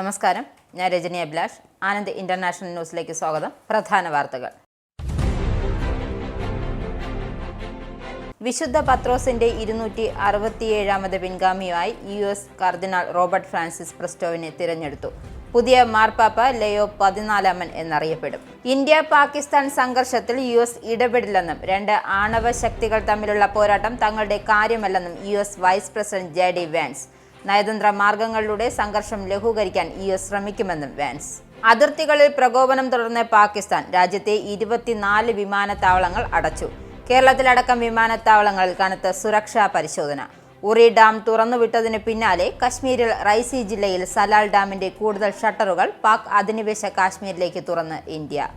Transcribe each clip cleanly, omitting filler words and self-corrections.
നമസ്കാരം, ഞാൻ രജനി അഭിലാഷ്. ആനന്ദ് ഇന്റർനാഷണൽ ന്യൂസിലേക്ക് സ്വാഗതം. പ്രധാന വാർത്തകൾ. വിശുദ്ധ പത്രോസിന്റെ 267ാമത് പിൻഗാമിയായി US കർദിനാൾ റോബർട്ട് ഫ്രാൻസിസ് പ്രസ്റ്റോവിനെ തിരഞ്ഞെടുത്തു. പുതിയ മാർപ്പാപ്പ ലയോ 14 എന്നറിയപ്പെടും. ഇന്ത്യ പാകിസ്ഥാൻ സംഘർഷത്തിൽ US ഇടപെടില്ലെന്നും രണ്ട് ആണവ ശക്തികൾ തമ്മിലുള്ള പോരാട്ടം തങ്ങളുടെ കാര്യമല്ലെന്നും US vice president JD Vance. നയതന്ത്ര മാർഗങ്ങളിലൂടെ സംഘർഷം ലഘൂകരിക്കാൻ US ശ്രമിക്കുമെന്നും വാൻസ്. അതിർത്തികളിൽ പ്രകോപനം തുടർന്ന് പാകിസ്ഥാൻ രാജ്യത്തെ 24 വിമാനത്താവളങ്ങൾ അടച്ചു. കേരളത്തിലടക്കം വിമാനത്താവളങ്ങളിൽ കനത്ത സുരക്ഷാ പരിശോധന. ഉറി ഡാം തുറന്നുവിട്ടതിന് പിന്നാലെ കശ്മീരിൽ റൈസി ജില്ലയിൽ സലാൽ ഡാമിന്റെ കൂടുതൽ ഷട്ടറുകൾ പാക് അധിനിവേശ കാശ്മീരിലേക്ക് തുറന്ന് ഇന്ത്യ.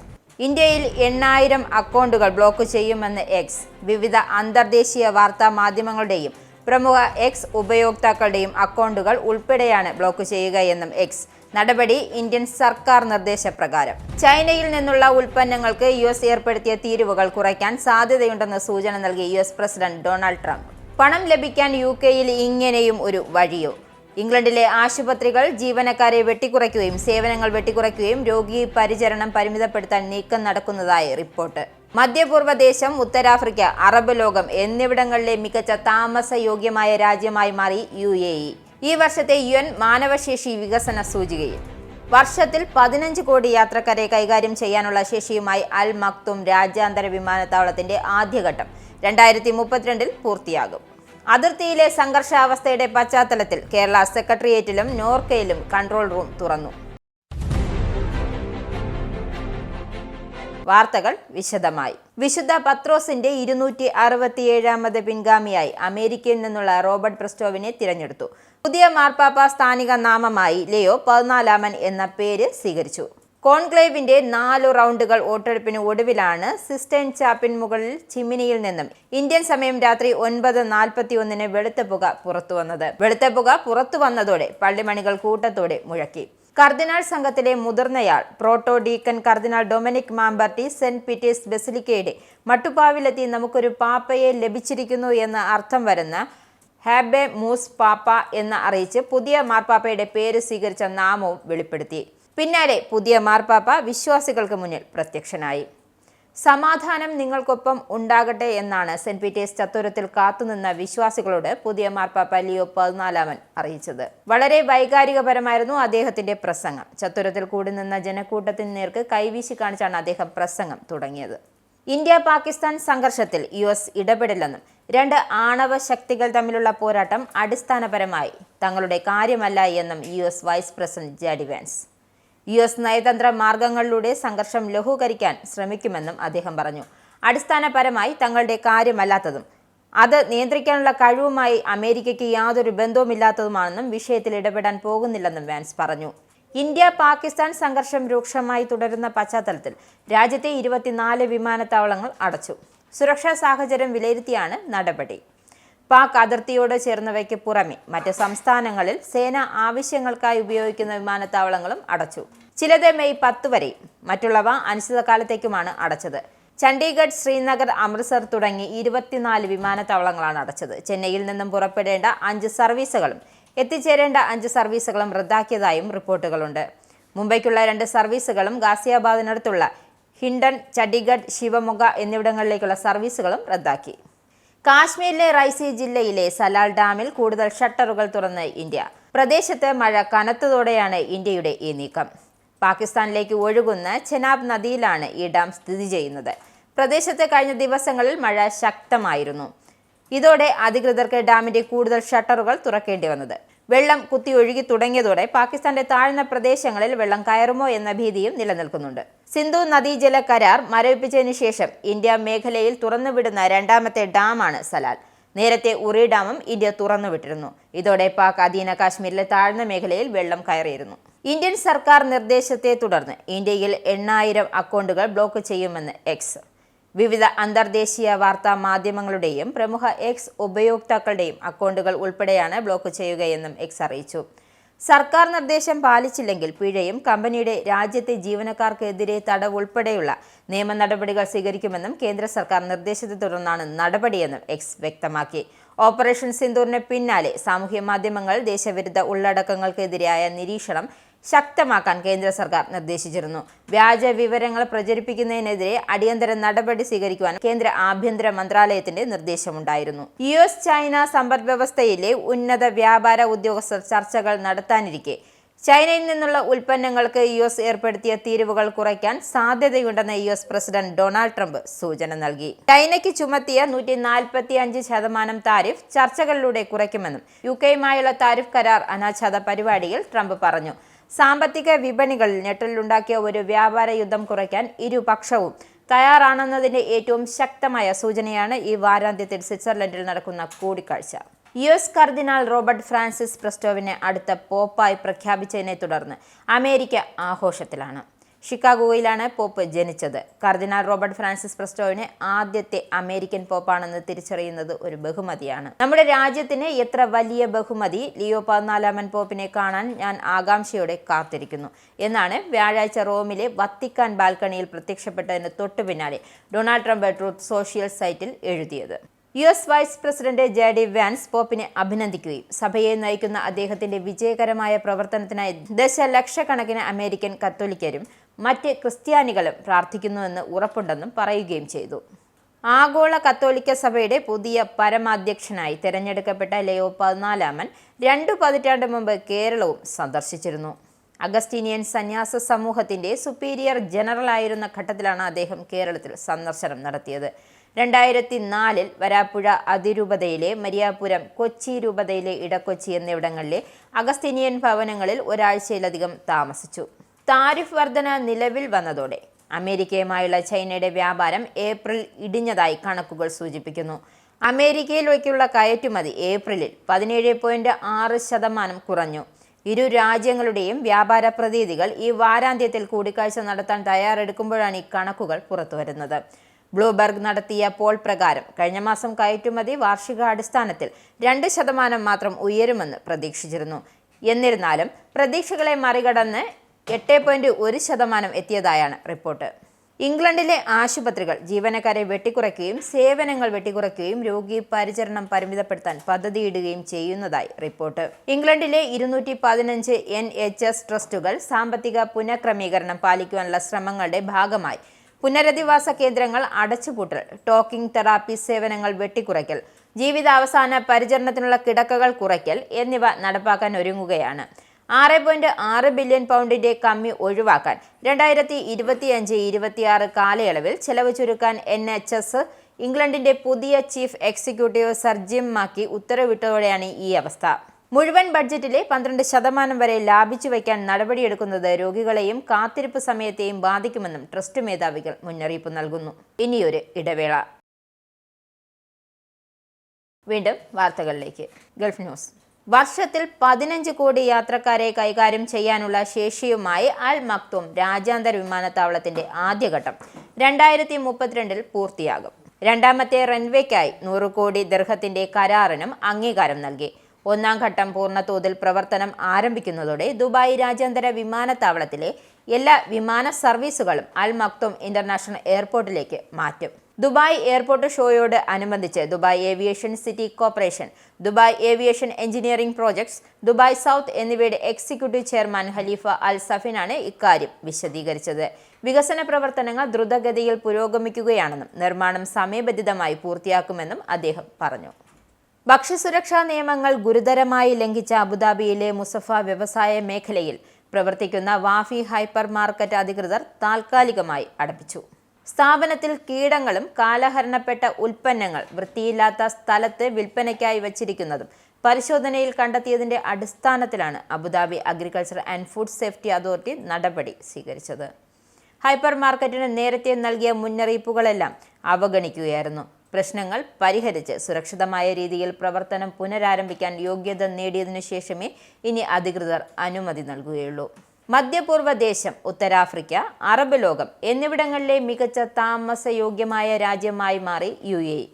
ഇന്ത്യയിൽ 8000 അക്കൗണ്ടുകൾ ബ്ലോക്ക് ചെയ്യുമെന്ന് എക്സ്. വിവിധ അന്തർദേശീയ വാർത്താ മാധ്യമങ്ങളുടെയും പ്രമുഖ എക്സ് ഉപയോക്താക്കളുടെയും അക്കൗണ്ടുകൾ ഉൾപ്പെടെയാണ് ബ്ലോക്ക് ചെയ്യുകയെന്നും എക്സ്. നടപടി ഇന്ത്യൻ സർക്കാർ നിർദ്ദേശപ്രകാരം. ചൈനയിൽ നിന്നുള്ള ഉൽപ്പന്നങ്ങൾക്ക് US ഏർപ്പെടുത്തിയ തീരുവകൾ കുറയ്ക്കാൻ സാധ്യതയുണ്ടെന്ന് സൂചന നൽകി US പ്രസിഡന്റ് ഡൊണാൾഡ് ട്രംപ്. പണം ലഭിക്കാൻ UKയിൽ ഇങ്ങനെയും ഒരു വഴിയോ? ഇംഗ്ലണ്ടിലെ ആശുപത്രികൾ ജീവനക്കാരെ വെട്ടിക്കുറയ്ക്കുകയും സേവനങ്ങൾ വെട്ടിക്കുറയ്ക്കുകയും രോഗി പരിചരണം പരിമിതപ്പെടുത്താൻ നീക്കം നടക്കുന്നതായി റിപ്പോർട്ട്. മധ്യപൂർവ്വ ദേശം, ഉത്തരാഫ്രിക്ക, അറബ് ലോകം എന്നിവിടങ്ങളിലെ മികച്ച താമസയോഗ്യമായ രാജ്യമായി മാറി UAE. ഈ വർഷത്തെ UN മാനവശേഷി വികസന സൂചികയിൽ വർഷത്തിൽ 15 കോടി യാത്രക്കാരെ കൈകാര്യം ചെയ്യാനുള്ള ശേഷിയുമായി അൽ മക്തും രാജ്യാന്തര വിമാനത്താവളത്തിന്റെ ആദ്യഘട്ടം 2032 പൂർത്തിയാകും. അതിർത്തിയിലെ സംഘർഷാവസ്ഥയുടെ പശ്ചാത്തലത്തിൽ കേരള സെക്രട്ടേറിയറ്റിലും നോർക്കയിലും കൺട്രോൾ റൂം തുറന്നു. വാർത്തകൾ വിശദമായി. വിശുദ്ധ പത്രോസിന്റെ 267ാമത് പിൻഗാമിയായി അമേരിക്കയിൽ നിന്നുള്ള റോബർട്ട് പ്രസ്റ്റോവിനെ തിരഞ്ഞെടുത്തു. പുതിയ മാർപ്പാപ്പ സ്ഥാനിക നാമമായി ലയോ 14 എന്ന പേര് സ്വീകരിച്ചു. കോൺക്ലേവിന്റെ 4 റൗണ്ടുകൾ വോട്ടെടുപ്പിന് ഒടുവിലാണ് സിസ്റ്റൈൻ ചാപ്പിന് മുകളിൽ ചിമ്മിനിയിൽ നിന്നും ഇന്ത്യൻ സമയം രാത്രി 9:41 വെളുത്ത പുക പുറത്തുവന്നത്. വെളുത്ത പുക പുറത്തുവന്നതോടെ പള്ളിമണികൾ കൂട്ടത്തോടെ മുഴക്കി. കർദിനാൾ സംഘത്തിലെ മുതിർന്നയാൾ പ്രോട്ടോ ഡീക്കൻ കർദിനാൾ ഡൊമിനിക് മാമ്പർട്ടി സെന്റ് പീറ്റേഴ്സ് ബസിലിക്കയുടെ മട്ടുപ്പാവിലെത്തി നമുക്കൊരു പാപ്പയെ ലഭിച്ചിരിക്കുന്നു എന്ന അർത്ഥം വരുന്ന ഹാബെ മൂസ് പാപ്പ എന്ന് അറിയിച്ച് പുതിയ മാർപ്പാപ്പയുടെ പേര് സ്വീകരിച്ച നാമവും വെളിപ്പെടുത്തി. പിന്നാലെ പുതിയ മാർപ്പാപ്പ വിശ്വാസികൾക്ക് മുന്നിൽ പ്രത്യക്ഷനായി. സമാധാനം നിങ്ങൾക്കൊപ്പം ഉണ്ടാകട്ടെ എന്നാണ് സെന്റ് പീറ്റേഴ്സ് ചത്വരത്തിൽ കാത്തുനിന്ന വിശ്വാസികളോട് പുതിയ മാർപ്പാപ്പ ലിയോ 14 അറിയിച്ചത്. വളരെ വൈകാരികപരമായിരുന്നു അദ്ദേഹത്തിന്റെ പ്രസംഗം. ചത്വരത്തിൽ കൂടി നിന്ന ജനക്കൂട്ടത്തിന് നേർക്ക് കൈവീശി കാണിച്ചാണ് അദ്ദേഹം പ്രസംഗം തുടങ്ങിയത്. ഇന്ത്യ പാകിസ്ഥാൻ സംഘർഷത്തിൽ US ഇടപെടില്ലെന്നും രണ്ട് ആണവ ശക്തികൾ തമ്മിലുള്ള പോരാട്ടം അടിസ്ഥാനപരമായി തങ്ങളുടെ കാര്യമല്ല എന്നും US vice president JD Vance. US നയതന്ത്ര മാർഗങ്ങളിലൂടെ സംഘർഷം ലഘൂകരിക്കാൻ ശ്രമിക്കുമെന്നും അദ്ദേഹം പറഞ്ഞു. അടിസ്ഥാനപരമായി തങ്ങളുടെ കാര്യമല്ലാത്തതും അത് നിയന്ത്രിക്കാനുള്ള കഴിവുമായി അമേരിക്കയ്ക്ക് യാതൊരു ബന്ധവുമില്ലാത്തതുമാണെന്നും വിഷയത്തിൽ ഇടപെടാൻ പോകുന്നില്ലെന്നും വാൻസ് പറഞ്ഞു. ഇന്ത്യ പാകിസ്ഥാൻ സംഘർഷം രൂക്ഷമായി തുടരുന്ന പശ്ചാത്തലത്തിൽ രാജ്യത്തെ 24 വിമാനത്താവളങ്ങൾ അടച്ചു. സുരക്ഷാ സാഹചര്യം വിലയിരുത്തിയാണ് നടപടി. പാക് അതിർത്തിയോട് ചേർന്നവയ്ക്ക് പുറമെ മറ്റ് സംസ്ഥാനങ്ങളിൽ സേന ആവശ്യങ്ങൾക്കായി ഉപയോഗിക്കുന്ന വിമാനത്താവളങ്ങളും അടച്ചു. ചിലത് മെയ് 10 വരെയും മറ്റുള്ളവ അനിശ്ചിതകാലത്തേക്കുമാണ് അടച്ചത്. ചണ്ഡീഗഡ്, ശ്രീനഗർ, അമൃത്സർ തുടങ്ങി 24 വിമാനത്താവളങ്ങളാണ് അടച്ചത്. ചെന്നൈയിൽ നിന്നും പുറപ്പെടേണ്ട 5 സർവീസുകളും എത്തിച്ചേരേണ്ട 5 സർവീസുകളും റദ്ദാക്കിയതായും റിപ്പോർട്ടുകളുണ്ട്. മുംബൈക്കുള്ള 2 സർവീസുകളും ഗാസിയാബാദിനടുത്തുള്ള ഹിൻഡൻ, ചണ്ഡീഗഡ്, ശിവമൊഗ എന്നിവിടങ്ങളിലേക്കുള്ള സർവീസുകളും റദ്ദാക്കി. കാശ്മീരിലെ റൈസി ജില്ലയിലെ സലാൽ ഡാമിൽ കൂടുതൽ ഷട്ടറുകൾ തുറന്ന് ഇന്ത്യ. പ്രദേശത്ത് മഴ കനത്തതോടെയാണ് ഇന്ത്യയുടെ ഈ നീക്കം. പാകിസ്ഥാനിലേക്ക് ഒഴുകുന്ന ചെനാബ് നദിയിലാണ് ഈ ഡാം സ്ഥിതി ചെയ്യുന്നത്. പ്രദേശത്ത് കഴിഞ്ഞ ദിവസങ്ങളിൽ മഴ ശക്തമായിരുന്നു. ഇതോടെ അധികൃതർക്ക് ഡാമിന്റെ കൂടുതൽ ഷട്ടറുകൾ തുറക്കേണ്ടി വന്നത്. വെള്ളം കുത്തി ഒഴുകി തുടങ്ങിയതോടെ പാകിസ്ഥാന്റെ താഴ്ന്ന പ്രദേശങ്ങളിൽ വെള്ളം കയറുമോ എന്ന ഭീതിയും നിലനിൽക്കുന്നുണ്ട്. സിന്ധു നദീജല കരാർ മരവിപ്പിച്ചതിനു ശേഷം ഇന്ത്യ മേഖലയിൽ തുറന്നുവിടുന്ന 2ാമത്തെ ഡാമാണ് സലാൽ. നേരത്തെ ഉറി ഡാമും ഇന്ത്യ തുറന്നുവിട്ടിരുന്നു. ഇതോടെ പാക് അധീന കാശ്മീരിലെ താഴ്ന്ന മേഖലയിൽ വെള്ളം കയറിയിരുന്നു. ഇന്ത്യൻ സർക്കാർ നിർദ്ദേശത്തെ തുടർന്ന് ഇന്ത്യയിൽ 8000 അക്കൗണ്ടുകൾ ബ്ലോക്ക് ചെയ്യുമെന്ന് എക്സ്. വിവിധ അന്തർദേശീയ വാർത്താ മാധ്യമങ്ങളുടെയും പ്രമുഖ എക്സ് ഉപയോക്താക്കളുടെയും അക്കൗണ്ടുകൾ ഉൾപ്പെടെയാണ് ബ്ലോക്ക് ചെയ്യുകയെന്നും എക്സ് അറിയിച്ചു. സർക്കാർ നിർദ്ദേശം പാലിച്ചില്ലെങ്കിൽ പിഴയും കമ്പനിയുടെ രാജ്യത്തെ ജീവനക്കാർക്കെതിരെ തടവ് ഉൾപ്പെടെയുള്ള നിയമ നടപടികൾ സ്വീകരിക്കുമെന്നും കേന്ദ്ര സർക്കാർ നിർദ്ദേശത്തെ തുടർന്നാണ് നടപടിയെന്നും എക്സ് വ്യക്തമാക്കി. ഓപ്പറേഷൻ സിന്ദൂറിന് പിന്നാലെ സാമൂഹ്യ മാധ്യമങ്ങൾ ദേശവിരുദ്ധ ഉള്ളടക്കങ്ങൾക്കെതിരായ നിരീക്ഷണം ശക്തമാക്കാൻ കേന്ദ്ര സർക്കാർ നിർദ്ദേശിച്ചിരുന്നു. വ്യാജ വിവരങ്ങൾ പ്രചരിപ്പിക്കുന്നതിനെതിരെ അടിയന്തര നടപടി സ്വീകരിക്കുവാൻ കേന്ദ്ര ആഭ്യന്തര മന്ത്രാലയത്തിന്റെ നിർദ്ദേശമുണ്ടായിരുന്നു. US ചൈന സമ്പദ്വ്യവസ്ഥയിലെ ഉന്നത വ്യാപാര ഉദ്യോഗസ്ഥർ ചർച്ചകൾ നടത്താനിരിക്കെ ചൈനയിൽ നിന്നുള്ള ഉൽപ്പന്നങ്ങൾക്ക് US ഏർപ്പെടുത്തിയ തീരുവകൾ കുറയ്ക്കാൻ സാധ്യതയുണ്ടെന്ന് US പ്രസിഡന്റ് ഡൊണാൾഡ് ട്രംപ് സൂചന നൽകി. ചൈനയ്ക്ക് ചുമത്തിയ 145% താരിഫ് ചർച്ചകളിലൂടെ കുറയ്ക്കുമെന്നും UK-യുമായുള്ള താരിഫ് കരാർ അനാച്ഛാദ പരിപാടിയിൽ ട്രംപ് പറഞ്ഞു. സാമ്പത്തിക വിപണികളിൽ ഞെട്ടലുണ്ടാക്കിയ ഒരു വ്യാപാര യുദ്ധം കുറയ്ക്കാൻ ഇരുപക്ഷവും തയ്യാറാണെന്നതിന്റെ ഏറ്റവും ശക്തമായ സൂചനയാണ് ഈ വാരാന്ത്യത്തിൽ സ്വിറ്റ്സർലൻഡിൽ നടക്കുന്ന കൂടിക്കാഴ്ച. US കർദിനാൾ റോബർട്ട് ഫ്രാൻസിസ് പ്രസ്റ്റോവിനെ അടുത്ത പോപ്പായി പ്രഖ്യാപിച്ചതിനെ തുടർന്ന് അമേരിക്ക ആഘോഷത്തിലാണ്. ഷിക്കാഗോയിലാണ് പോപ്പ് ജനിച്ചത്. കർദിനാൾ റോബർട്ട് ഫ്രാൻസിസ് പ്രസ്റ്റോവിനെ ആദ്യത്തെ അമേരിക്കൻ പോപ്പാണെന്ന് തിരിച്ചറിയുന്നത് ഒരു ബഹുമതിയാണ്. നമ്മുടെ രാജ്യത്തിന് എത്ര വലിയ ബഹുമതി! ലിയോ 14 പോപ്പിനെ കാണാൻ ഞാൻ ആകാംക്ഷയോടെ കാത്തിരിക്കുന്നു എന്നാണ് വ്യാഴാഴ്ച റോമിലെ വത്തിക്കാൻ ബാൽക്കണിയിൽ പ്രത്യക്ഷപ്പെട്ടതിന് തൊട്ടു പിന്നാലെ ഡൊണാൾഡ് ട്രംപ് ട്രൂത്ത് സോഷ്യൽ സൈറ്റിൽ എഴുതിയത്. US vice president JD Vance പോപ്പിനെ അഭിനന്ദിക്കുകയും സഭയെ നയിക്കുന്ന അദ്ദേഹത്തിന്റെ വിജയകരമായ പ്രവർത്തനത്തിനായി ദശലക്ഷക്കണക്കിന് അമേരിക്കൻ കത്തോലിക്കരും മറ്റ് ക്രിസ്ത്യാനികളും പ്രാർത്ഥിക്കുന്നുവെന്ന് ഉറപ്പുണ്ടെന്നും പറയുകയും ചെയ്തു. ആഗോള കത്തോലിക്ക സഭയുടെ പുതിയ പരമാധ്യക്ഷനായി തിരഞ്ഞെടുക്കപ്പെട്ട ലിയോ 14 2 പതിറ്റാണ്ട് മുമ്പ് കേരളവും സന്ദർശിച്ചിരുന്നു. അഗസ്റ്റീനിയൻ സന്യാസ സമൂഹത്തിന്റെ സുപ്പീരിയർ ജനറൽ ആയിരുന്ന ഘട്ടത്തിലാണ് അദ്ദേഹം കേരളത്തിൽ സന്ദർശനം നടത്തിയത്. 2004 വരാപ്പുഴ അതിരൂപതയിലെ മരിയാപുരം, കൊച്ചി രൂപതയിലെ ഇടക്കൊച്ചി എന്നിവിടങ്ങളിലെ അഗസ്തീനിയൻ ഭവനങ്ങളിൽ ഒരാഴ്ചയിലധികം താമസിച്ചു. താരിഫ് വർധന നിലവിൽ വന്നതോടെ അമേരിക്കയുമായുള്ള ചൈനയുടെ വ്യാപാരം ഏപ്രിൽ ഇടിഞ്ഞതായി കണക്കുകൾ സൂചിപ്പിക്കുന്നു. അമേരിക്കയിലേക്കുള്ള കയറ്റുമതി ഏപ്രിലിൽ 17.6% കുറഞ്ഞു. ഇരു രാജ്യങ്ങളുടെയും വ്യാപാര പ്രതിനിധികൾ ഈ വാരാന്ത്യത്തിൽ കൂടിക്കാഴ്ച നടത്താൻ തയ്യാറെടുക്കുമ്പോഴാണ് ഈ കണക്കുകൾ പുറത്തുവരുന്നത്. ബ്ലൂംബർഗ് നടത്തിയ പോൾ പ്രകാരം കഴിഞ്ഞ മാസം കയറ്റുമതി വാർഷികാടിസ്ഥാനത്തിൽ 2% മാത്രം ഉയരുമെന്ന് പ്രതീക്ഷിച്ചിരുന്നു. എന്നിരുന്നാലും പ്രതീക്ഷകളെ മറികടന്ന് 8.1% എത്തിയതായാണ് റിപ്പോർട്ട്. ഇംഗ്ലണ്ടിലെ ആശുപത്രികൾ ജീവനക്കാരെ വെട്ടിക്കുറയ്ക്കുകയും സേവനങ്ങൾ വെട്ടിക്കുറയ്ക്കുകയും രോഗി പരിചരണം പരിമിതപ്പെടുത്താൻ പദ്ധതിയിടുകയും ചെയ്യുന്നതായി റിപ്പോർട്ട്. ഇംഗ്ലണ്ടിലെ 215 NHS ട്രസ്റ്റുകൾ സാമ്പത്തിക പുനഃക്രമീകരണം പാലിക്കുവാനുള്ള ശ്രമങ്ങളുടെ ഭാഗമായി പുനരധിവാസ കേന്ദ്രങ്ങൾ അടച്ചുപൂട്ടൽ, ടോക്കിംഗ് തെറാപ്പി സേവനങ്ങൾ വെട്ടിക്കുറയ്ക്കൽ, ജീവിതാവസാന പരിചരണത്തിനുള്ള കിടക്കകൾ കുറയ്ക്കൽ എന്നിവ നടപ്പാക്കാൻ ഒരുങ്ങുകയാണ്. 6.6 ബില്യൺ പൗണ്ടിന്റെ കമ്മി ഒഴിവാക്കാൻ 2025-26 കാലയളവിൽ ചെലവ് ചുരുക്കാൻ NHS ഇംഗ്ലണ്ടിന്റെ പുതിയ ചീഫ് എക്സിക്യൂട്ടീവ് സർ ജിം മാക്കി ഉത്തരവിട്ടതോടെയാണ് ഈ അവസ്ഥ. മുഴുവൻ ബഡ്ജറ്റിലെ 12% വരെ ലാഭിച്ചു വയ്ക്കാൻ നടപടിയെടുക്കുന്നത് രോഗികളെയും കാത്തിരിപ്പ് സമയത്തെയും ബാധിക്കുമെന്നും ട്രസ്റ്റ് മേധാവികൾ മുന്നറിയിപ്പ് നൽകുന്നു. ഇനിയൊരു ഇടവേള. വീണ്ടും വാർത്തകളിലേക്ക്. Gulf news. വർഷത്തിൽ 15 കോടി യാത്രക്കാരെ കൈകാര്യം ചെയ്യാനുള്ള ശേഷിയുമായി അൽ മക്തൂം രാജ്യാന്തര വിമാനത്താവളത്തിന്റെ ആദ്യഘട്ടം 2032 പൂർത്തിയാകും. രണ്ടാമത്തെ റൺവേക്കായി 100 കോടി ദിർഹത്തിന്റെ കരാറിനും അംഗീകാരം നൽകി. ഒന്നാം ഘട്ടം പൂർണ്ണതോതിൽ പ്രവർത്തനം ആരംഭിക്കുന്നതോടെ ദുബായ് രാജ്യാന്തര വിമാനത്താവളത്തിലെ എല്ലാ വിമാന സർവീസുകളും അൽ മക്തൂം ഇന്റർനാഷണൽ എയർപോർട്ടിലേക്ക് മാറ്റും. ദുബായ് എയർപോർട്ട് ഷോയോട് അനുബന്ധിച്ച് Dubai aviation city corporation, Dubai aviation engineering projects, Dubai south എന്നിവയുടെ എക്സിക്യൂട്ടീവ് ചെയർമാൻ ഖലീഫ അൽ സഫിനാണ് ഇക്കാര്യം വിശദീകരിച്ചത്. വികസന പ്രവർത്തനങ്ങൾ ദ്രുതഗതിയിൽ പുരോഗമിക്കുകയാണെന്നും നിർമ്മാണം സമയബന്ധിതമായി പൂർത്തിയാക്കുമെന്നും അദ്ദേഹം പറഞ്ഞു. ഭക്ഷ്യസുരക്ഷാ നിയമങ്ങൾ ഗുരുതരമായി ലംഘിച്ച അബുദാബിയിലെ മുസഫ വ്യവസായ മേഖലയിൽ പ്രവർത്തിക്കുന്ന വാഫി ഹൈപ്പർ മാർക്കറ്റ് അധികൃതർ താൽക്കാലികമായി അടപ്പിച്ചു. സ്ഥാപനത്തിൽ കീടങ്ങളും കാലഹരണപ്പെട്ട ഉൽപ്പന്നങ്ങൾ വൃത്തിയില്ലാത്ത സ്ഥലത്ത് വിൽപ്പനയ്ക്കായി വച്ചിരിക്കുന്നതും പരിശോധനയിൽ കണ്ടെത്തിയതിന്റെ അടിസ്ഥാനത്തിലാണ് Abu Dhabi agriculture and food safety authority നടപടി സ്വീകരിച്ചത്. ഹൈപ്പർ മാർക്കറ്റിന് നേരത്തെ നൽകിയ മുന്നറിയിപ്പുകളെല്ലാം അവഗണിക്കുകയായിരുന്നു. പ്രശ്നങ്ങൾ പരിഹരിച്ച് സുരക്ഷിതമായ രീതിയിൽ പ്രവർത്തനം പുനരാരംഭിക്കാൻ യോഗ്യത നേടിയതിനു ശേഷമേ ഇനി അധികൃതർ അനുമതി നൽകുകയുള്ളൂ. മധ്യപൂർവ്വ ദേശം, ഉത്തരാഫ്രിക്ക, അറബ് ലോകം എന്നിവിടങ്ങളിലെ മികച്ച താമസയോഗ്യമായ രാജ്യമായി മാറി UAE.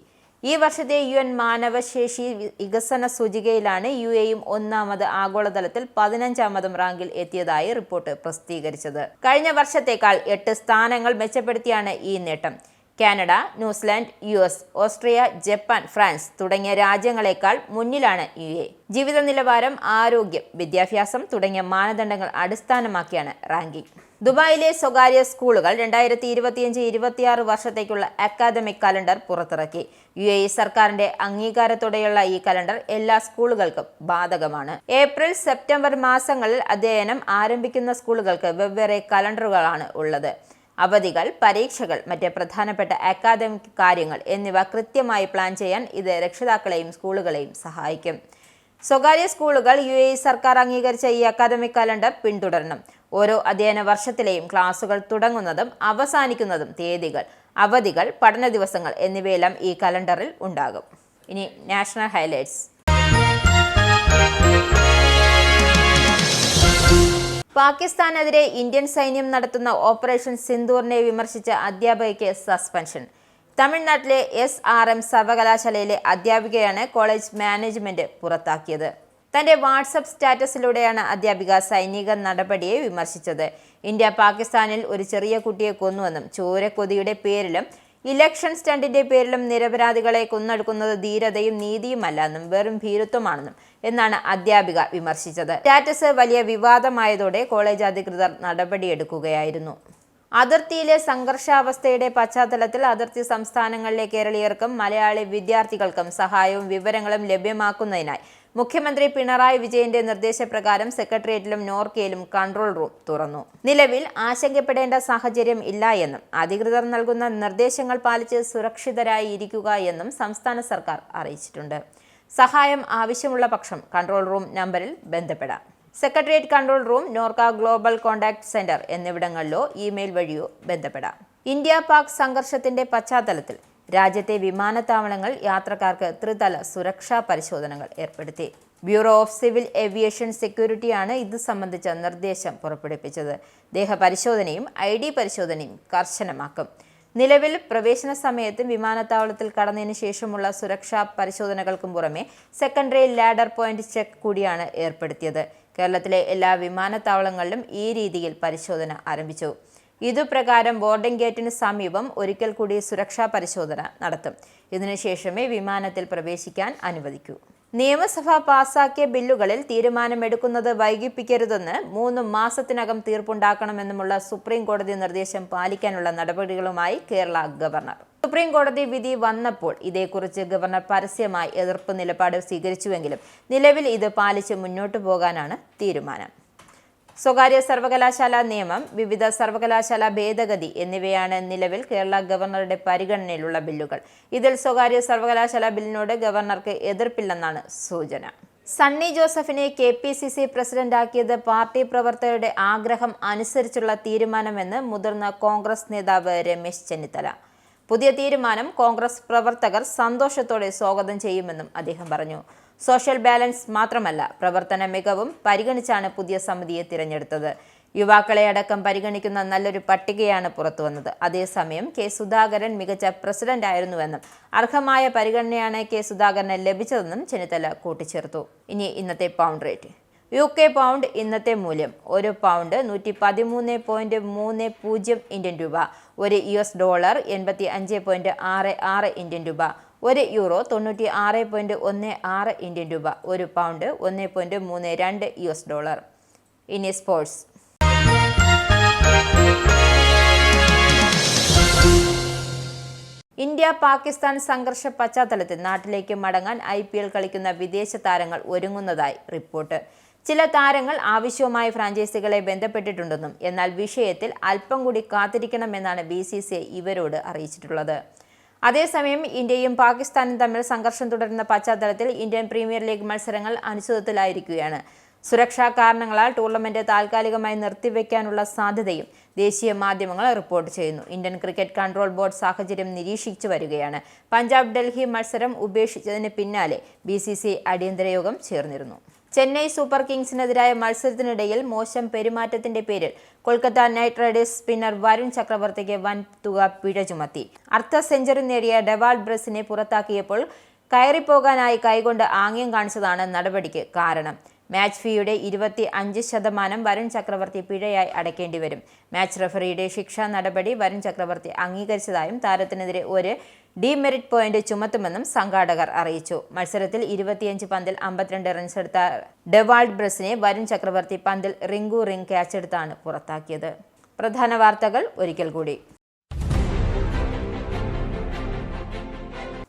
ഈ വർഷത്തെ UN മാനവശേഷി വികസന സൂചികയിലാണ് UAEയും ഒന്നാമത് ആഗോളതലത്തിൽ 15ാമതും റാങ്കിൽ എത്തിയതായി റിപ്പോർട്ട് പ്രസിദ്ധീകരിച്ചത്. കഴിഞ്ഞ വർഷത്തേക്കാൾ 8 സ്ഥാനങ്ങൾ മെച്ചപ്പെടുത്തിയാണ് ഈ നേട്ടം. Canada, New Zealand, US, Austria, Japan, France തുടങ്ങിയ രാജ്യങ്ങളെക്കാൾ മുന്നിലാണ് UAE. ജീവിത നിലവാരം, ആരോഗ്യം, വിദ്യാഭ്യാസം തുടങ്ങിയ മാനദണ്ഡങ്ങൾ അടിസ്ഥാനമാക്കിയാണ് റാങ്കിംഗ്. ദുബായിലെ സ്വകാര്യ സ്കൂളുകൾ 2025-26 വർഷത്തേക്കുള്ള അക്കാദമിക് കലണ്ടർ പുറത്തിറക്കി. UAE സർക്കാരിന്റെ അംഗീകാരത്തോടെയുള്ള ഈ കലണ്ടർ എല്ലാ സ്കൂളുകൾക്കും ബാധകമാണ്. ഏപ്രിൽ, സെപ്റ്റംബർ മാസങ്ങളിൽ അധ്യയനം ആരംഭിക്കുന്ന സ്കൂളുകൾക്ക് വെവ്വേറെ കലണ്ടറുകളാണ് ഉള്ളത്. അവധികൾ, പരീക്ഷകൾ, മറ്റ് പ്രധാനപ്പെട്ട അക്കാദമിക് കാര്യങ്ങൾ എന്നിവ കൃത്യമായി പ്ലാൻ ചെയ്യാൻ ഇത് രക്ഷിതാക്കളെയും സ്കൂളുകളെയും സഹായിക്കും. സ്വകാര്യ സ്കൂളുകൾ UAE സർക്കാർ അംഗീകരിച്ച ഈ അക്കാദമിക് കലണ്ടർ പിന്തുടരണം. ഓരോ അധ്യയന വർഷത്തിലെയും ക്ലാസുകൾ തുടങ്ങുന്നതും അവസാനിക്കുന്നതും തീയതികൾ, അവധികൾ, പഠന ദിവസങ്ങൾ എന്നിവയെല്ലാം ഈ കലണ്ടറിൽ ഉണ്ടാകും. ഇനി നാഷണൽ ഹൈലൈറ്റ്സ്. പാകിസ്ഥാനെതിരെ ഇന്ത്യൻ സൈന്യം നടത്തുന്ന ഓപ്പറേഷൻ സിന്ദൂറിനെ വിമർശിച്ച അധ്യാപികയ്ക്ക് സസ്പെൻഷൻ. തമിഴ്നാട്ടിലെ SRM സർവകലാശാലയിലെ അധ്യാപികയാണ് കോളേജ് മാനേജ്മെന്റ് പുറത്താക്കിയത്. തന്റെ വാട്സപ്പ് സ്റ്റാറ്റസിലൂടെയാണ് അധ്യാപിക സൈനിക നടപടിയെ വിമർശിച്ചത്. ഇന്ത്യ പാകിസ്ഥാനിൽ ഒരു ചെറിയ കുട്ടിയെ കൊന്നുവെന്നും ചോരക്കൊതിയുടെ പേരിലും ഇലക്ഷൻ സ്റ്റണ്ടിന്റെ പേരിലും നിരപരാധികളെ കൊന്നൊടുക്കുന്നത് ധീരതയും നീതിയുമല്ലെന്നും വെറും ഭീരുത്വമാണെന്നും എന്നാണ് അധ്യാപിക വിമർശിച്ചത്. സ്റ്റാറ്റസ് വലിയ വിവാദമായതോടെ കോളേജ് അധികൃതർ നടപടിയെടുക്കുകയായിരുന്നു. അതിർത്തിയിലെ സംഘർഷാവസ്ഥയുടെ പശ്ചാത്തലത്തിൽ അതിർത്തി സംസ്ഥാനങ്ങളിലെ കേരളീയർക്കും മലയാളി വിദ്യാർത്ഥികൾക്കും സഹായവും വിവരങ്ങളും ലഭ്യമാക്കുന്നതിനായി മുഖ്യമന്ത്രി പിണറായി വിജയന്റെ നിർദ്ദേശപ്രകാരം സെക്രട്ടേറിയറ്റിലും നോർക്കയിലും കൺട്രോൾ റൂം തുറന്നു. നിലവിൽ ആശങ്കപ്പെടേണ്ട സാഹചര്യം ഇല്ല എന്നും അധികൃതർ നൽകുന്ന നിർദ്ദേശങ്ങൾ പാലിച്ച് സുരക്ഷിതരായി ഇരിക്കുക എന്നും സംസ്ഥാന സർക്കാർ അറിയിച്ചിട്ടുണ്ട്. സഹായം ആവശ്യമുള്ള പക്ഷം കൺട്രോൾ റൂം നമ്പറിൽ ബന്ധപ്പെടാം. Secretariat control room, Norka global contact centre എന്നിവിടങ്ങളിലോ email വഴിയോ ബന്ധപ്പെടാം. ഇന്ത്യ-പാക് സംഘർഷത്തിന്റെ പശ്ചാത്തലത്തിൽ രാജ്യത്തെ വിമാനത്താവളങ്ങൾ യാത്രക്കാർക്ക് ത്രിതല സുരക്ഷാ പരിശോധനകൾ ഏർപ്പെടുത്തി. ബ്യൂറോ ഓഫ് സിവിൽ ഏവിയേഷൻ സെക്യൂരിറ്റിയാണ് ഇത് സംബന്ധിച്ച നിർദ്ദേശം പുറപ്പെടുവിച്ചത്. ദേഹപരിശോധനയും ID പരിശോധനയും കർശനമാക്കും. നിലവിൽ പ്രവേശന സമയത്തും വിമാനത്താവളത്തിൽ കടന്നതിന് ശേഷമുള്ള സുരക്ഷാ പരിശോധനകൾക്കും പുറമെ സെക്കൻഡറി ലാഡർ പോയിന്റ് ചെക്ക് കൂടിയാണ് ഏർപ്പെടുത്തിയത്. കേരളത്തിലെ എല്ലാ വിമാനത്താവളങ്ങളിലും ഈ രീതിയിൽ പരിശോധന ആരംഭിച്ചു. ഇതുപ്രകാരം ബോർഡിംഗ് ഗേറ്റിന് സമീപം ഒരിക്കൽ കൂടി സുരക്ഷാ പരിശോധന നടത്തും. ഇതിനുശേഷമേ വിമാനത്തിൽ പ്രവേശിക്കാൻ അനുവദിക്കൂ. നിയമസഭ പാസാക്കിയ ബില്ലുകളിൽ തീരുമാനമെടുക്കുന്നത് വൈകിപ്പിക്കരുതെന്ന് 3 മാസത്തിനകം തീർപ്പുണ്ടാക്കണമെന്നുമുള്ള സുപ്രീം കോടതി നിർദ്ദേശം പാലിക്കാനുള്ള നടപടികളുമായി കേരള ഗവർണർ. സുപ്രീം കോടതി വിധി വന്നപ്പോൾ ഇതേക്കുറിച്ച് ഗവർണർ പരസ്യമായി എതിർപ്പ് നിലപാട് സ്വീകരിച്ചുവെങ്കിലും നിലവിൽ ഇത് പാലിച്ച് മുന്നോട്ടു പോകാനാണ് തീരുമാനം. സ്വകാര്യ സർവകലാശാല നിയമം, വിവിധ സർവകലാശാല ഭേദഗതി എന്നിവയാണ് നിലവിൽ കേരള ഗവർണറുടെ പരിഗണനയിലുള്ള ബില്ലുകൾ. ഇതിൽ സ്വകാര്യ സർവകലാശാല ബില്ലിനോട് ഗവർണർക്ക് എതിർപ്പില്ലെന്നാണ് സൂചന. സണ്ണി ജോസഫിനെ KPCC പ്രസിഡന്റാക്കിയത് പാർട്ടി പ്രവർത്തകരുടെ ആഗ്രഹം അനുസരിച്ചുള്ള തീരുമാനമെന്ന് മുതിർന്ന കോൺഗ്രസ് നേതാവ് രമേശ് ചെന്നിത്തല. പുതിയ തീരുമാനം കോൺഗ്രസ് പ്രവർത്തകർ സന്തോഷത്തോടെ സ്വാഗതം ചെയ്യുമെന്നും അദ്ദേഹം പറഞ്ഞു. സോഷ്യൽ ബാലൻസ് മാത്രമല്ല, പ്രവർത്തന മികവും പരിഗണിച്ചാണ് പുതിയ സമിതിയെ തിരഞ്ഞെടുത്തത്. യുവാക്കളെ അടക്കം പരിഗണിക്കുന്ന നല്ലൊരു പട്ടികയാണ് പുറത്തുവന്നത്. അതേസമയം K.സുധാകരൻ മികച്ച പ്രസിഡന്റ് ആയിരുന്നുവെന്നും അർഹമായ പരിഗണനയാണ് K.സുധാകരന് ലഭിച്ചതെന്നും ചെന്നിത്തല കൂട്ടിച്ചേർത്തു. ഇനി ഇന്നത്തെ പൗണ്ട് റേറ്റ്. UK പൗണ്ട് ഇന്നത്തെ മൂല്യം: ഒരു പൗണ്ട് 113.30 ഇന്ത്യൻ രൂപ, ഒരു US ഡോളർ 85.66 ഇന്ത്യൻ രൂപ, ഒരു യൂറോ 96.16 ഇന്ത്യൻ രൂപ, ഒരു പൗണ്ട് 1.32 US ഡോളർ. ഇനി സ്പോർട്സ്. ഇന്ത്യ-പാകിസ്ഥാൻ സംഘർഷ പശ്ചാത്തലത്തിൽ നാട്ടിലേക്ക് മടങ്ങാൻ IPL കളിക്കുന്ന വിദേശ താരങ്ങൾ ഒരുങ്ങുന്നതായി റിപ്പോർട്ട്. ചില താരങ്ങൾ ആവശ്യമായ ഫ്രാഞ്ചൈസികളെ ബന്ധപ്പെട്ടിട്ടുണ്ടെന്നും എന്നാൽ വിഷയത്തിൽ അല്പം കൂടി കാത്തിരിക്കണമെന്നാണ് BCCI ഇവരോട് അറിയിച്ചിട്ടുള്ളത്. അതേസമയം ഇന്ത്യയും പാകിസ്ഥാനും തമ്മിൽ സംഘർഷം തുടരുന്ന പശ്ചാത്തലത്തിൽ ഇന്ത്യൻ പ്രീമിയർ ലീഗ് മത്സരങ്ങൾ അനിശ്ചിതത്വത്തിലായിരിക്കുകയാണ്. സുരക്ഷാ കാരണങ്ങളാൽ ടൂർണമെന്റ് താൽക്കാലികമായി നിർത്തിവെക്കാനുള്ള സാധ്യതയും ദേശീയ മാധ്യമങ്ങൾ റിപ്പോർട്ട് ചെയ്യുന്നു. ഇന്ത്യൻ ക്രിക്കറ്റ് കൺട്രോൾ ബോർഡ് സാഹചര്യം നിരീക്ഷിച്ചു വരികയാണ്. പഞ്ചാബ് ഡൽഹി മത്സരം ഉപേക്ഷിച്ചതിന് പിന്നാലെ BCCI അടിയന്തര യോഗം ചേർന്നിരുന്നു. ചെന്നൈ സൂപ്പർ കിങ്സിനെതിരായ മത്സരത്തിനിടയിൽ മോശം പെരുമാറ്റത്തിന്റെ പേരിൽ Kolkata night Riders spinner Varun ചക്രവർത്തിക്ക് വൻ തുക പിഴ ചുമത്തി. അർദ്ധ സെഞ്ചുറി നേടിയ ഡെവാൾഡ് ബ്രസിനെ പുറത്താക്കിയപ്പോൾ കയറിപ്പോകാനായി കൈകൊണ്ട് ആംഗ്യം കാണിച്ചതാണ് നടപടിക്ക് കാരണം. മാച്ച് ഫീയുടെ 25% വരുൺ ചക്രവർത്തി പിഴയായി അടയ്ക്കേണ്ടി വരും. മാച്ച് റഫറിയുടെ ശിക്ഷാ നടപടി വരുൺ ചക്രവർത്തി അംഗീകരിച്ചതായും താരത്തിനെതിരെ ഒരു ഡീമെറിറ്റ് പോയിന്റ് ചുമത്തുമെന്നും സംഘാടകർ അറിയിച്ചു. മത്സരത്തിൽ 25 പന്തിൽ 52 റൺസെടുത്ത ഡെവാൾഡ് ബ്രസിനെ വരുൺ ചക്രവർത്തി പന്തിൽ റിങ്കു റിംഗ് ക്യാച്ചെടുത്താണ് പുറത്താക്കിയത്. പ്രധാന വാർത്തകൾ ഒരിക്കൽ കൂടി.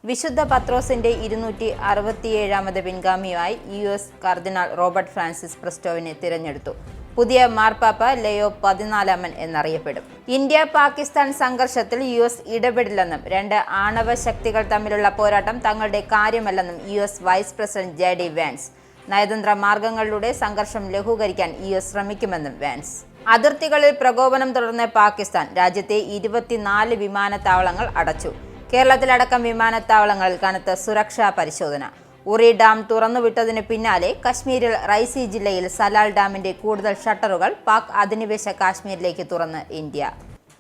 വിശുദ്ധ പത്രോസിന്റെ 267 പിൻഗാമിയായി US കർദിനാൾ റോബർട്ട് ഫ്രാൻസിസ് പ്രസ്റ്റോവിനെ തിരഞ്ഞെടുത്തു. പുതിയ മാർപ്പാപ്പ ലയോ 14 എന്നറിയപ്പെടും. ഇന്ത്യ പാകിസ്ഥാൻ സംഘർഷത്തിൽ US ഇടപെടില്ലെന്നും 2 ആണവ ശക്തികൾ തമ്മിലുള്ള പോരാട്ടം തങ്ങളുടെ കാര്യമല്ലെന്നും US vice president JD Vance. നയതന്ത്ര മാർഗങ്ങളിലൂടെ സംഘർഷം ലഘൂകരിക്കാൻ US ശ്രമിക്കുമെന്നും വാൻസ്. അതിർത്തികളിൽ പ്രകോപനം തുടർന്ന പാകിസ്ഥാൻ രാജ്യത്തെ 24 വിമാനത്താവളങ്ങൾ അടച്ചു. കേരളത്തിലടക്കം വിമാനത്താവളങ്ങളിൽ കനത്ത സുരക്ഷാ പരിശോധന. ഉറി ഡാം തുറന്നുവിട്ടതിന് പിന്നാലെ കശ്മീരിൽ റൈസി ജില്ലയിൽ സലാൽ ഡാമിന്റെ കൂടുതൽ ഷട്ടറുകൾ പാക് അധിനിവേശ കാശ്മീരിലേക്ക് തുറന്ന് ഇന്ത്യ.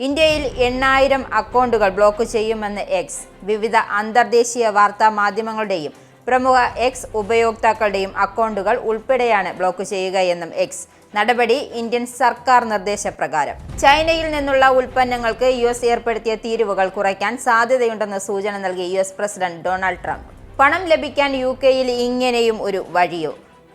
ഇന്ത്യയിൽ 8000 അക്കൗണ്ടുകൾ ബ്ലോക്ക് ചെയ്യുമെന്ന് എക്സ്. വിവിധ അന്തർദേശീയ വാർത്താ മാധ്യമങ്ങളുടെയും പ്രമുഖ എക്സ് ഉപയോക്താക്കളുടെയും അക്കൗണ്ടുകൾ ഉൾപ്പെടെയാണ് ബ്ലോക്ക് ചെയ്യുകയെന്നും എക്സ്. നടപടി ഇന്ത്യൻ സർക്കാർ നിർദ്ദേശപ്രകാരം. ചൈനയിൽ നിന്നുള്ള ഉൽപ്പന്നങ്ങൾക്ക് US ഏർപ്പെടുത്തിയ തീരുവകൾ കുറയ്ക്കാൻ സാധ്യതയുണ്ടെന്ന് സൂചന നൽകി US പ്രസിഡന്റ് ഡൊണാൾഡ് ട്രംപ്. പണം ലഭിക്കാൻ UKയിൽ ഇങ്ങനെയും ഒരു വഴിയോ?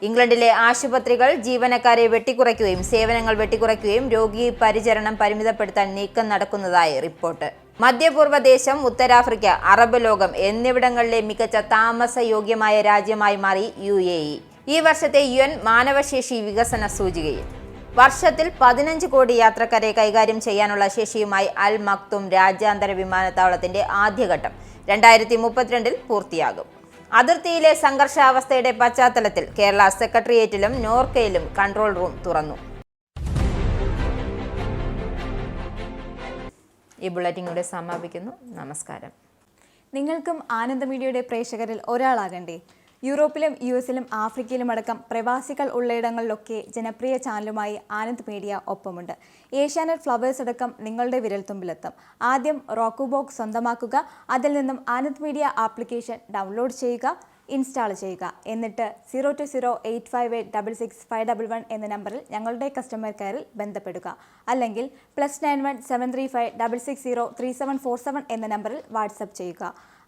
ഇംഗ്ലണ്ടിലെ ആശുപത്രികൾ ജീവനക്കാരെ വെട്ടിക്കുറയ്ക്കുകയും സേവനങ്ങൾ വെട്ടിക്കുറയ്ക്കുകയും രോഗി പരിചരണം പരിമിതപ്പെടുത്താൻ നീക്കം നടക്കുന്നതായി റിപ്പോർട്ട്. മധ്യപൂർവ്വ ദേശം, ഉത്തരാഫ്രിക്ക, അറബ് ലോകം എന്നിവിടങ്ങളിലെ മികച്ച താമസയോഗ്യമായ രാജ്യമായി മാറി UAE. ഈ വർഷത്തെ UN മാനവശേഷി വികസന സൂചികയിൽ വർഷത്തിൽ 15 കോടി യാത്രക്കാരെ കൈകാര്യം ചെയ്യാനുള്ള ശേഷിയുമായി അൽ മക്തും രാജ്യാന്തര വിമാനത്താവളത്തിന്റെ ആദ്യഘട്ടം 2032 പൂർത്തിയാകും. അതിർത്തിയിലെ സംഘർഷാവസ്ഥയുടെ പശ്ചാത്തലത്തിൽ കേരള സെക്രട്ടേറിയറ്റിലും നോർക്കയിലും കൺട്രോൾ റൂം തുറന്നു. ഈ ബുള്ളറ്റിൻ കൂടെ സമാപിക്കുന്നു. നമസ്കാരം. നിങ്ങൾക്കും ആനന്ദ മീഡിയയുടെ പ്രേക്ഷകരിൽ ഒരാളാകണ്ടേ? യൂറോപ്പിലും US-ലും ആഫ്രിക്കയിലും അടക്കം പ്രവാസികൾ ഉള്ളയിടങ്ങളിലൊക്കെ ജനപ്രിയ ചാനലുമായി ആനന്ദ് മീഡിയ ഒപ്പമുണ്ട്. ഏഷ്യാനെറ്റ് ഫ്ലവേഴ്സ് അടക്കം നിങ്ങളുടെ വിരൽത്തുമ്പിലെത്തും. ആദ്യം റോക്കു ബോക്സ് സ്വന്തമാക്കുക. അതിൽ നിന്നും ആനന്ദ് മീഡിയ ആപ്ലിക്കേഷൻ ഡൗൺലോഡ് ചെയ്യുക, ഇൻസ്റ്റാൾ ചെയ്യുക. എന്നിട്ട് 02085866511 എന്ന നമ്പറിൽ ഞങ്ങളുടെ കസ്റ്റമർ കെയറിൽ ബന്ധപ്പെടുക. അല്ലെങ്കിൽ +91 735 660 3747 എന്ന നമ്പറിൽ വാട്സപ്പ് ചെയ്യുക.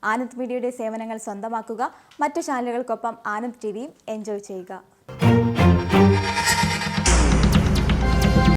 ആനന്ദ് മീഡിയയുടെ സേവനങ്ങൾ സ്വന്തമാക്കുക. മറ്റു ചാനലുകൾക്കൊപ്പം ആനന്ദ് TVയും എൻജോയ് ചെയ്യുക.